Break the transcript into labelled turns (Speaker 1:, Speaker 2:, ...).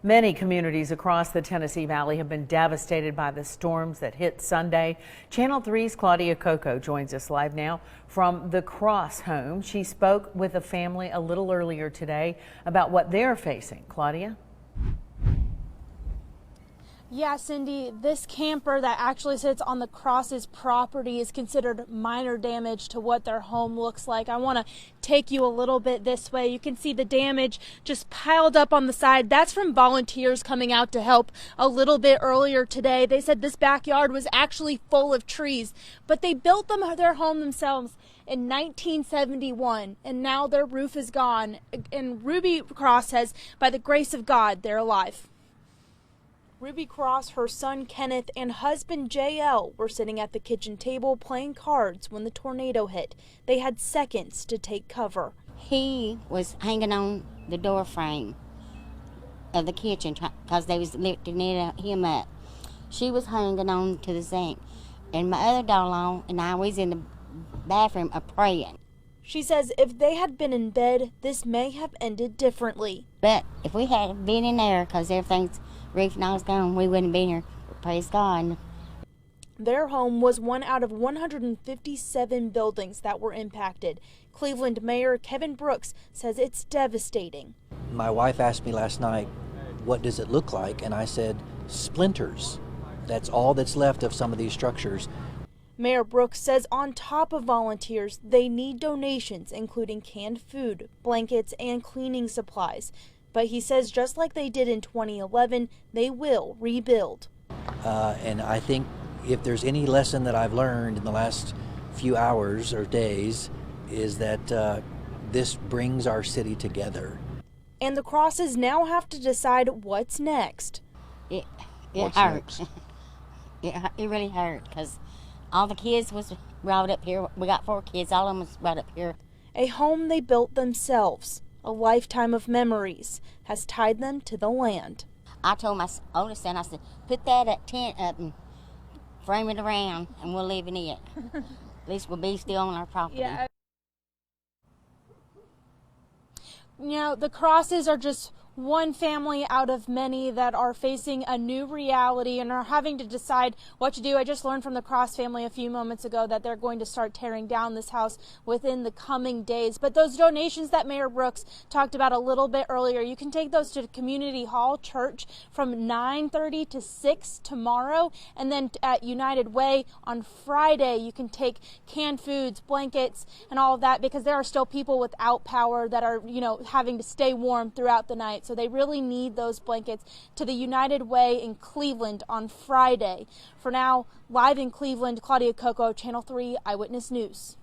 Speaker 1: Many communities across the Tennessee Valley have been devastated by the storms that hit Sunday. Channel 3's Claudia Coco joins us live now from the Cross home. She spoke with a family a little earlier today about what they're facing. Claudia?
Speaker 2: Yeah, Cindy, this camper that actually sits on the Cross's property is considered minor damage to what their home looks like. I want to take you a little bit this way. You can see the damage just piled up on the side. That's from volunteers coming out to help a little bit earlier today. They said this backyard was actually full of trees, but they built their home themselves in 1971, and now their roof is gone. And Ruby Cross says, by the grace of God, they're alive. Ruby Cross, her son Kenneth, and husband JL were sitting at the kitchen table playing cards when the tornado hit. They had seconds to take cover.
Speaker 3: He was hanging on the door frame of the kitchen because they was lifting him up. She was hanging on to the zinc, and my other daughter and I was in the bathroom praying.
Speaker 2: She says if they had been in bed, this may have ended differently.
Speaker 3: But if we had been in there, because everything's roof and all was gone, we wouldn't have been here. Praise God.
Speaker 2: Their home was one out of 157 buildings that were impacted. Cleveland Mayor Kevin Brooks says it's devastating.
Speaker 4: My wife asked me last night, what does it look like? And I said, splinters. That's all that's left of some of these structures.
Speaker 2: Mayor Brooks says on top of volunteers, they need donations, including canned food, blankets, and cleaning supplies. But he says just like they did in 2011, they will rebuild.
Speaker 4: And I think if there's any lesson that I've learned in the last few hours or days is that this brings our city together.
Speaker 2: And the Crosses now have to decide what's next.
Speaker 3: It hurts. It really hurt because all the kids was brought up here. We got 4 kids, all of them was brought up here.
Speaker 2: A home they built themselves. A lifetime of memories has tied them to the land.
Speaker 3: I told my oldest son, I said, put that tent up and frame it around and we'll live in it. At least we'll be still on our property.
Speaker 2: Yeah. You know, the Crosses are just one family out of many that are facing a new reality and are having to decide what to do. I just learned from the Cross family a few moments ago that they're going to start tearing down this house within the coming days. But those donations that Mayor Brooks talked about a little bit earlier, you can take those to Community Hall Church from 9:30 to 6 tomorrow. And then at United Way on Friday, you can take canned foods, blankets, and all of that, because there are still people without power that are, having to stay warm throughout the night. So they really need those blankets to the United Way in Cleveland on Friday. For now, live in Cleveland, Claudia Coco, Channel 3 Eyewitness News.